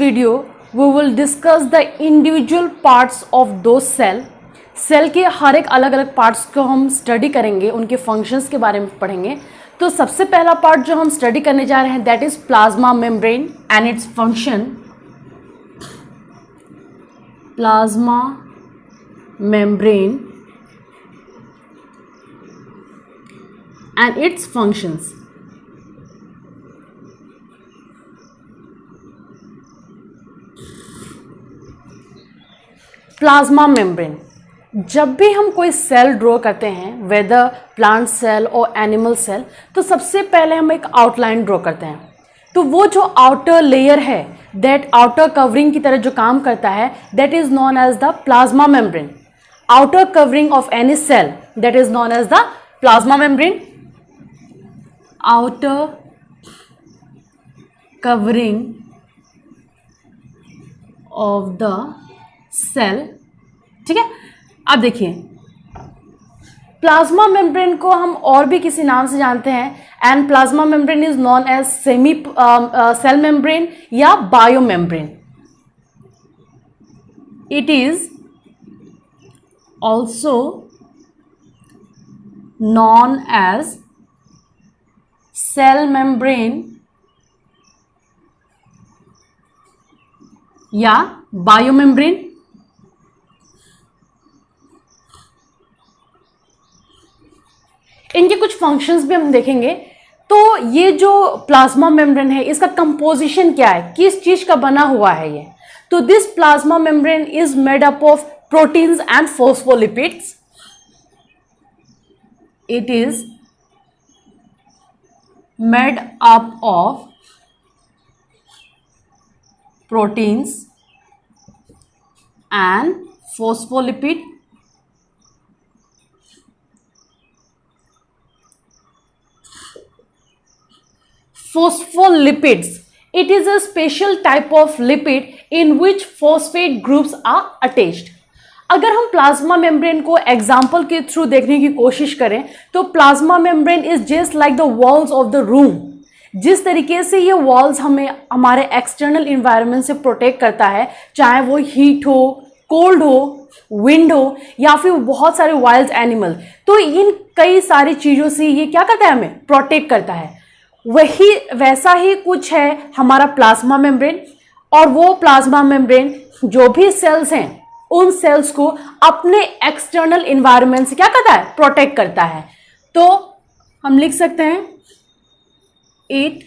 video we will discuss the individual parts of those cell. Cell के हर एक अलग अलग पार्ट्स को हम स्टडी करेंगे, उनके फंक्शंस के बारे में पढ़ेंगे. तो सबसे पहला पार्ट जो हम स्टडी करने जा रहे हैं that is plasma membrane and its function. Plasma membrane and it's functions. Plasma membrane, जब भी हम कोई सेल ड्रॉ करते हैं वेदर प्लांट सेल और एनिमल सेल, तो सबसे पहले हम एक आउटलाइन ड्रॉ करते हैं. तो वो जो आउटर लेयर है दैट आउटर कवरिंग की तरह जो काम करता है that is known as the plasma membrane. Outer covering of any cell that is known as the plasma membrane. Outer covering of the cell. ठीक है, अब देखिए प्लाज्मा मेम्ब्रेन को हम और भी किसी नाम से जानते हैं and plasma membrane is known as semi cell membrane या bio membrane. It is also known as cell membrane या बायो मेम्ब्रेन. इनके कुछ फंक्शंस भी हम देखेंगे. तो ये जो प्लाज्मा मेम्ब्रेन है इसका कंपोजिशन क्या है, किस चीज का बना हुआ है ये. तो this plasma membrane is made up of proteins and phospholipids. It is made up of proteins and phospholipid. Phospholipids, it is a special type of lipid in which phosphate groups are attached. अगर हम plasma membrane को example के through देखने की कोशिश करें तो plasma membrane is just like the walls of the room. जिस तरीके से ये वॉल्स हमें हमारे एक्सटर्नल इन्वायरमेंट से प्रोटेक्ट करता है, चाहे वो हीट हो, कोल्ड हो, विंड हो या फिर बहुत सारे वाइल्ड एनिमल, तो इन कई सारी चीज़ों से ये क्या करता है, हमें प्रोटेक्ट करता है. वही वैसा ही कुछ है हमारा प्लाज्मा मेम्ब्रेन. और वो प्लाज्मा मेम्ब्रेन जो भी सेल्स हैं उन सेल्स को अपने एक्सटर्नल इन्वायरमेंट से क्या करता है, प्रोटेक्ट करता है. तो हम लिख सकते हैं it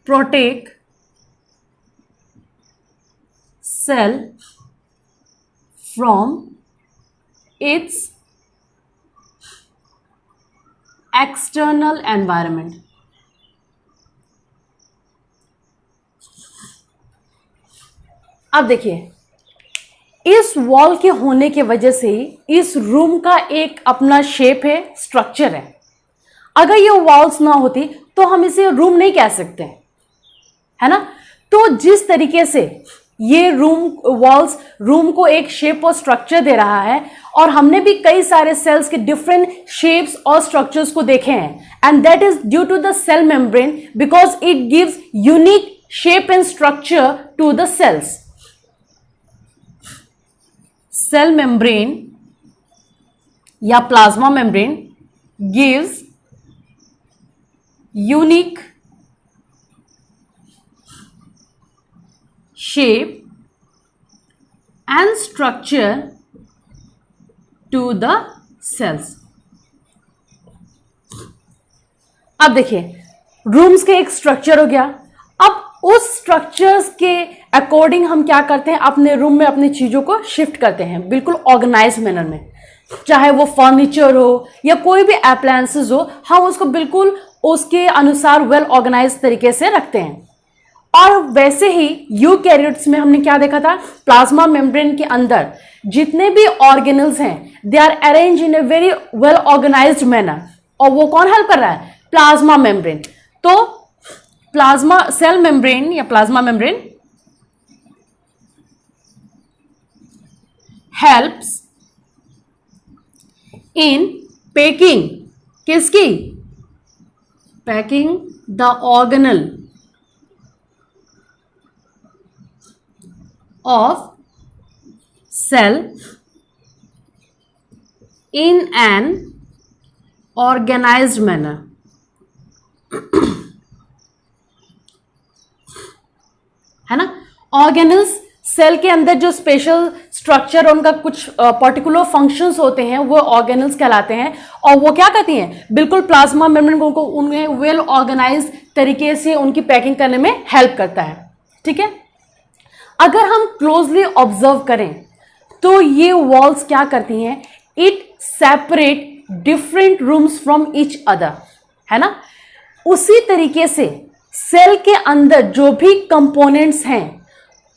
protect cell from its external environment. अब देखिए इस वॉल के होने की वजह से इस रूम का एक अपना शेप है, स्ट्रक्चर है. अगर ये वॉल्स ना होती तो हम इसे रूम नहीं कह सकते, है ना. तो जिस तरीके से ये वॉल्स रूम को एक शेप और स्ट्रक्चर दे रहा है, और हमने भी कई सारे सेल्स के डिफरेंट शेप्स और स्ट्रक्चर्स को देखे हैं and that is due to the cell membrane because it gives unique shape and structure to the cells. Cell membrane या plasma membrane gives unique shape and structure to the cells. अब देखिए rooms के एक structure हो गया. अब उस structures के अकॉर्डिंग हम क्या करते हैं, अपने रूम में अपनी चीजों को शिफ्ट करते हैं बिल्कुल ऑर्गेनाइज मैनर में. चाहे वो फर्नीचर हो या कोई भी अप्लायंसेस हो, हम उसको बिल्कुल उसके अनुसार वेल ऑर्गेनाइज तरीके से रखते हैं. और वैसे ही यूकैरियोट्स में हमने क्या देखा था, प्लाज्मा मेम्ब्रेन के अंदर जितने भी ऑर्गेनल्स हैं they are arrange in a very well organized manner. और वो कौन हेल्प कर रहा है, प्लाज्मा मेम्ब्रेन. तो प्लाज्मा सेल मेम्ब्रेन या plasma membrane helps in packing, किसकी, packing the organelle of cell in an organized manner. है ना, ऑर्गेनल्स सेल के अंदर जो स्पेशल स्ट्रक्चर उनका कुछ पर्टिकुलर फंक्शंस होते हैं वो ऑर्गेनल्स कहलाते हैं। और वो क्या करती हैं, बिल्कुल प्लाज्मा मेम्ब्रेन को उन्हें वेल ऑर्गेनाइज तरीके से उनकी पैकिंग करने में हेल्प करता है। ठीक है, अगर हम क्लोजली ऑब्जर्व करें तो ये वॉल्स क्या करती हैं, it separate different rooms from each other, है ना। उसी तरीके से सेल के अंदर जो भी कंपोनेंट्स हैं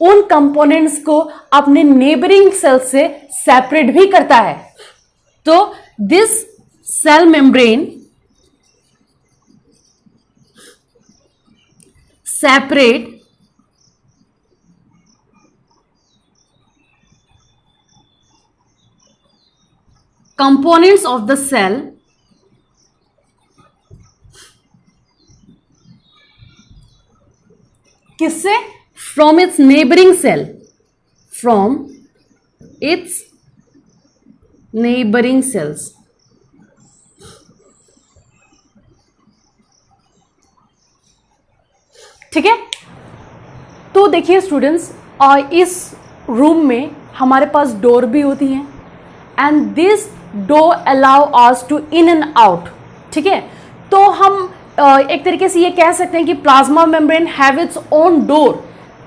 उन कंपोनेंट्स को अपने नेबरिंग सेल से सेपरेट भी करता है। तो this cell membrane separate components of the cell किससे, from its neighboring cell, from its neighboring cells। ठीक है, तो देखिए स्टूडेंट्स, इस रूम में हमारे पास डोर भी होती हैं and this door allow us to in and out. ठीक है, तो हम एक तरीके से ये कह सकते हैं कि plasma membrane have its own door,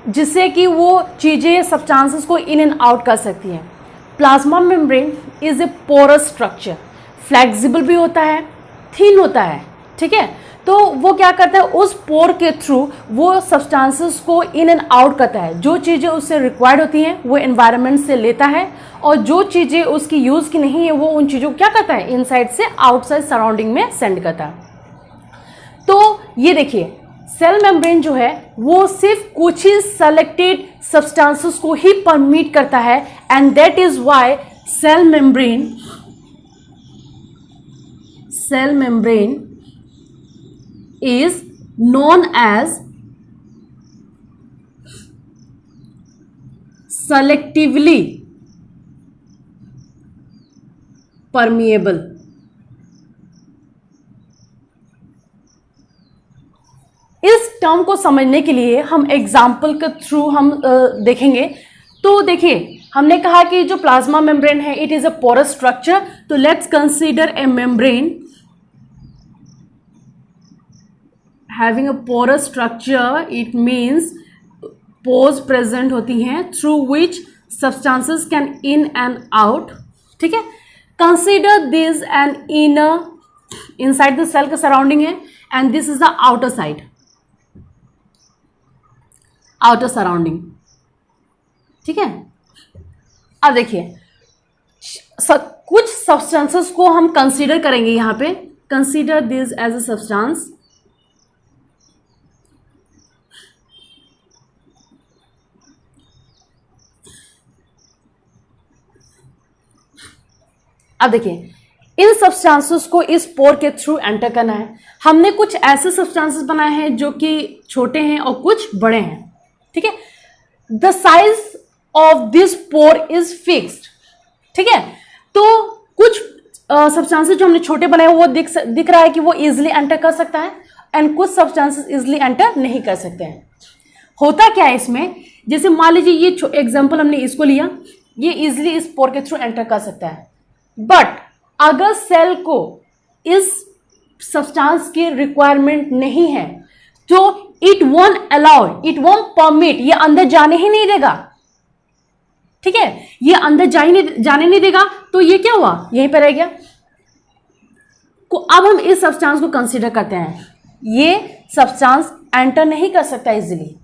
जिससे कि वो चीज़ें सब्सटेंसेस को इन एंड आउट कर सकती हैं। Plasma membrane is a porous structure, flexible भी होता है, थिन होता है। ठीक है, तो वो क्या करता है, उस पोर के थ्रू वो सब्सटेंसेस को इन एंड आउट करता है। जो चीज़ें उससे रिक्वायर्ड होती हैं वो एनवायरनमेंट से लेता है, और जो चीज़ें उसकी यूज़ की नहीं है वो उन चीज़ों को क्या करता है, इनसाइड से आउटसाइड सराउंडिंग में सेंड करता है। तो ये देखिए, सेल मेम्ब्रेन जो है वो सिर्फ कुछ ही सेलेक्टेड सब्सटेंसेस को ही परमिट करता है, and that is why cell membrane is known as selectively permeable। इस टर्म को समझने के लिए हम एग्जाम्पल के थ्रू हम देखेंगे। तो देखिए, हमने कहा कि जो प्लाज्मा मेम्ब्रेन है it is a porous structure. तो let's consider a membrane having a porous structure, it means pores present होती हैं through which substances can in and out। ठीक है, consider this an inner, inside the cell का surrounding है, and this is the outer side, outer surrounding। ठीक है, अब देखिए कुछ substances को हम consider करेंगे यहाँ पे। consider this as a substance, अब देखिए, इन सब्सटेंसेस को इस पोर के थ्रू एंटर करना है। हमने कुछ ऐसे सब्सटेंसेस बनाए हैं जो कि छोटे हैं और कुछ बड़े हैं। ठीक है, the size of this pore is fixed. ठीक है, तो कुछ सब्सटेंसेस जो हमने छोटे बनाए वो दिख रहा है कि वो इजिली एंटर कर सकता है, एंड कुछ सब्सटेंसेस इजिली एंटर नहीं कर सकते हैं। होता क्या है इसमें, जैसे मान लीजिए ये एग्जाम्पल हमने इसको लिया, ये इजिली इस पोर के थ्रू एंटर कर सकता है, बट अगर सेल को इस सब्सटेंस की रिक्वायरमेंट नहीं है तो it won't allow, it won't permit, ये अंदर जाने ही नहीं देगा। ठीक है, ये अंदर जाने नहीं देगा, तो ये क्या हुआ, यहीं पर रह गया। अब हम इस सब्सटेंस को कंसीडर करते हैं, ये सब्सटेंस एंटर नहीं कर सकता इजीली,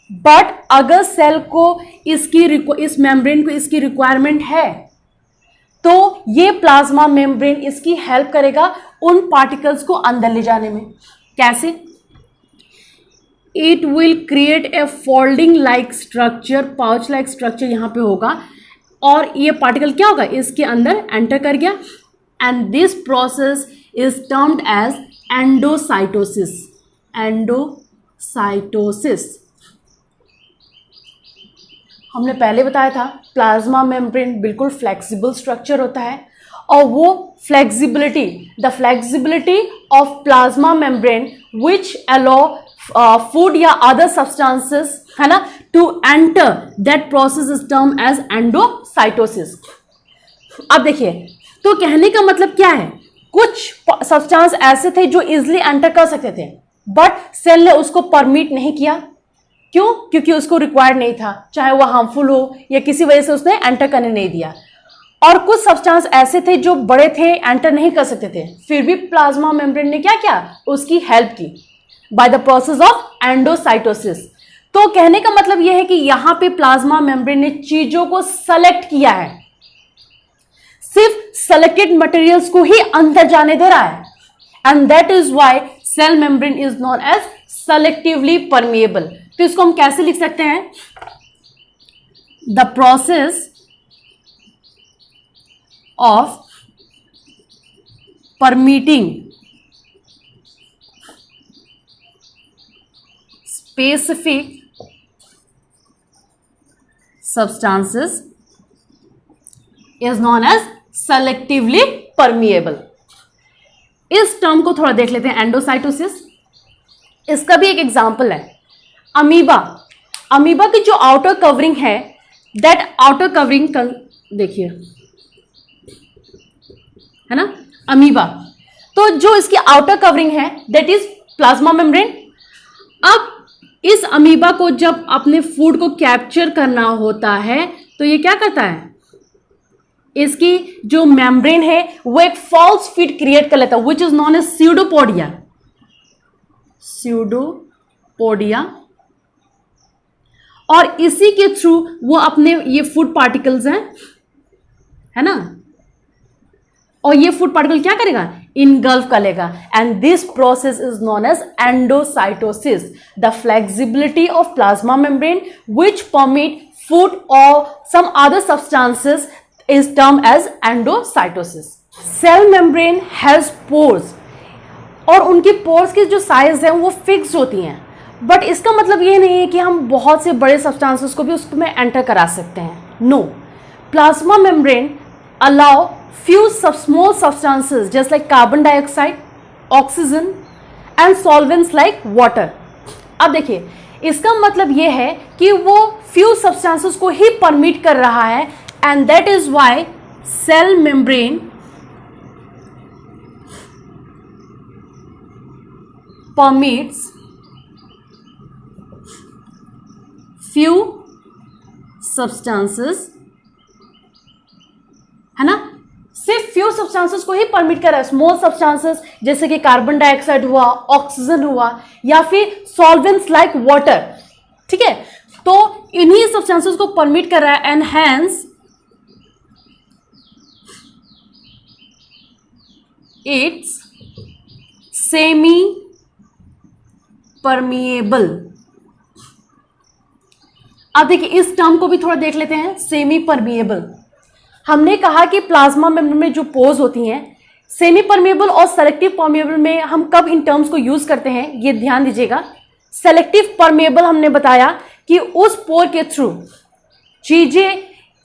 बट अगर सेल को इस मेम्ब्रेन को इसकी रिक्वायरमेंट है तो ये प्लाज्मा मेम्ब्रेन इसकी हेल्प करेगा उन पार्टिकल्स को अंदर ले जाने में। कैसे, it will create a folding like structure, pouch like structure यहाँ पे होगा, और ये पार्टिकल क्या होगा, इसके अंदर एंटर कर गया, and this process is termed as endocytosis. Endocytosis हमने पहले बताया था प्लाज्मा मेम्ब्रेन बिल्कुल फ्लेक्सिबल स्ट्रक्चर होता है और वो flexibility, the flexibility of plasma membrane which allow food या अदर सब्सटेंसेस, है ना, to enter that process is term as endocytosis. अब देखिए, तो कहने का मतलब क्या है, कुछ सब्सटेंस ऐसे थे जो इजिली एंटर कर सकते थे बट सेल ने उसको परमिट नहीं किया। क्यों? क्योंकि उसको रिक्वायर्ड नहीं था, चाहे वो हार्मफुल हो या किसी वजह से उसने एंटर करने नहीं दिया। और कुछ सब्सटेंस ऐसे थे जो बड़े थे, एंटर नहीं कर सकते थे, फिर भी प्लाज्मा मेम्ब्रेन ने क्या किया, उसकी हेल्प की by the process of endocytosis. तो कहने का मतलब यह है कि यहां पे प्लाज्मा मेम्ब्रेन ने चीजों को सेलेक्ट किया है, सिर्फ सेलेक्टेड मटेरियल्स को ही अंदर जाने दे रहा है, and that is why cell membrane is known as selectively permeable. तो इसको हम कैसे लिख सकते हैं, the process of permitting specific substances is known as selectively permeable। इस टर्म को थोड़ा देख लेते हैं, एंडोसाइटोसिस। इसका भी एक एग्जांपल है अमीबा। अमीबा की जो आउटर कवरिंग है, दैट आउटर कवरिंग देखिए, है ना, अमीबा। तो जो इसकी आउटर कवरिंग है दैट इज प्लाज्मा मेम्ब्रेन। अब इस अमीबा को जब अपने फूड को कैप्चर करना होता है तो ये क्या करता है, इसकी जो मेम्ब्रेन है वो एक फॉल्स फीड क्रिएट कर लेता है which is known as pseudopodia. Pseudopodia. और इसी के थ्रू वो अपने ये फूड पार्टिकल्स हैं, है ना, और ये फूड पार्टिकल क्या करेगा, इनगल्फ कर लेगा, and this process is known as endocytosis. The flexibility of plasma membrane which permit food और some other substances is term as endocytosis. Cell membrane has pores, और उनकी पोर्स की जो साइज है वो फिक्स होती हैं, बट इसका मतलब ये नहीं है कि हम बहुत से बड़े सब्सटेंसेस को भी उसमें एंटर करा सकते हैं। No, plasma membrane allow few small substances just like carbon dioxide, oxygen and solvents like water। अब देखिए, इसका मतलब यह है कि वो few substances को ही परमिट कर रहा है, and that is why cell membrane permits few substances, है ना, सिर्फ फ्यू सब्सटेंसेस को ही परमिट कर रहा है। स्मॉल सब्सटेंसेस जैसे कि कार्बन डाइऑक्साइड हुआ, ऑक्सीजन हुआ, या फिर सॉल्वेंट्स लाइक वाटर, ठीक है, तो इन्हीं सब्सटेंसेस को परमिट कर रहा है, and hence it's semi permeable. अब देखिए, इस टर्म को भी थोड़ा देख लेते हैं, सेमी परमिएबल। हमने कहा कि प्लाज्मा मेम्ब्रेन में जो पोर्स होती हैं, सेमी परमिएबल और सेलेक्टिव परमिएबल में हम कब इन टर्म्स को यूज करते हैं ये ध्यान दीजिएगा। सेलेक्टिव परमिएबल हमने बताया कि उस पोर के थ्रू चीजें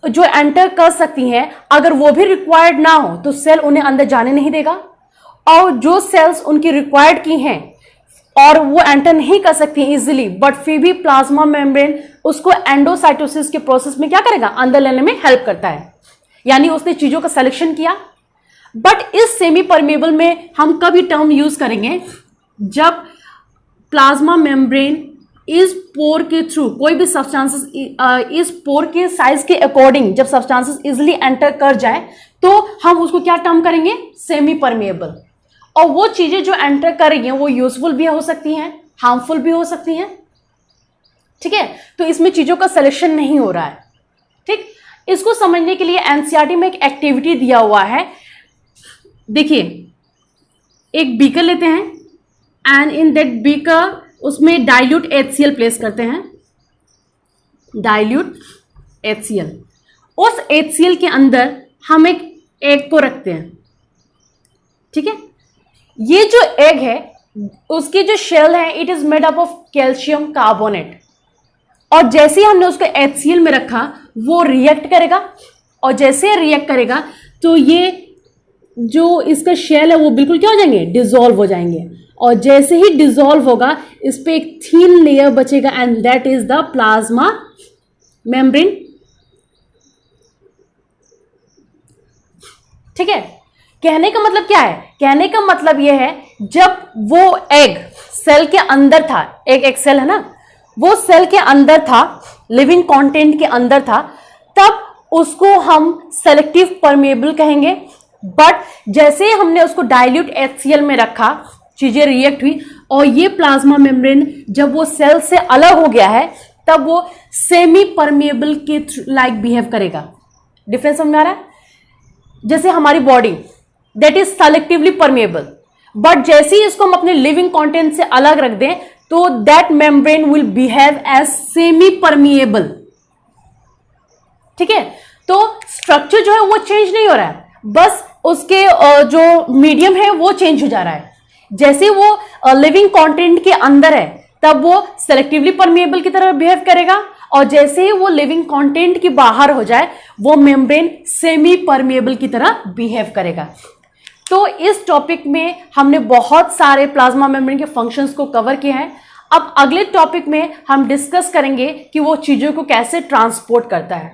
जो एंटर कर सकती हैं, अगर वो भी रिक्वायर्ड ना हो तो सेल उन्हें अंदर जाने नहीं देगा, और जो सेल्स उनकी रिक्वायर्ड की हैं और वो एंटर नहीं कर सकती इजीली, बट फिर भी प्लाज्मा मेम्ब्रेन उसको एंडोसाइटोसिस के प्रोसेस में क्या करेगा, अंदर लेने में हेल्प करता है, यानी उसने चीजों का सिलेक्शन किया। बट इस सेमी परमिएबल में हम कभी टर्म यूज करेंगे जब प्लाज्मा मेम्ब्रेन इस पोर के थ्रू कोई भी सब्सटेंसेस इस पोर के साइज के अकॉर्डिंग जब सब्सटेंसेस इजिली एंटर कर जाए तो हम उसको क्या टर्म करेंगे, सेमी परमिएबल। और वो चीजें जो एंटर कर रही हैं वो यूजफुल भी हो सकती हैं, हार्मफुल भी हो सकती हैं, ठीक है, तो इसमें चीजों का सिलेक्शन नहीं हो रहा है। ठीक, इसको समझने के लिए एनसीईआरटी में एक एक्टिविटी दिया हुआ है। देखिए, एक बीकर लेते हैं एंड इन दैट बीकर उसमें डाइल्यूट HCl प्लेस करते हैं, डाइल्यूट HCl। उस HCl के अंदर हम एक एग को रखते हैं, ठीक है। ये जो एग है उसकी जो शेल है it is made up of calcium carbonate, और जैसे ही हमने उसको HCl में रखा वो रिएक्ट करेगा, और जैसे रिएक्ट करेगा तो ये जो इसका शेल है वो बिल्कुल क्या हो जाएंगे, डिसॉल्व हो जाएंगे। और जैसे ही डिसॉल्व होगा इस पे एक थिन लेयर बचेगा and that is the plasma membrane. ठीक है, कहने का मतलब क्या है, कहने का मतलब यह है जब वो एग सेल के अंदर था, एक सेल है ना, वो सेल के अंदर था, लिविंग कंटेंट के अंदर था, तब उसको हम सेलेक्टिव परमेएबल कहेंगे। बट जैसे ही हमने उसको डाइल्यूट HCl में रखा, चीजें रिएक्ट हुई और ये प्लाज्मा मेम्ब्रेन जब वो सेल से अलग हो गया है तब वो सेमी परमेएबल के लाइक बिहेव करेगा। डिफरेंस समझ में आ रहा है? जैसे हमारी body that is selectively permeable, but जैसे ही इसको हम अपने लिविंग कंटेंट से अलग रख दें तो that membrane will behave as semi permeable. ठीक है, तो स्ट्रक्चर जो है वो चेंज नहीं हो रहा है, बस उसके जो मीडियम है वो चेंज हो जा रहा है। जैसे वो लिविंग कंटेंट के अंदर है तब वो सेलेक्टिवली परमेएबल की तरह बिहेव करेगा, और जैसे ही वो लिविंग कंटेंट के बाहर हो जाए वो मेम्ब्रेन सेमी परमेएबल की तरह बिहेव करेगा। तो इस टॉपिक में हमने बहुत सारे प्लाज्मा मेम्ब्रेन के फंक्शंस को कवर किए हैं। अब अगले टॉपिक में हम डिस्कस करेंगे कि वो चीजों को कैसे ट्रांसपोर्ट करता है।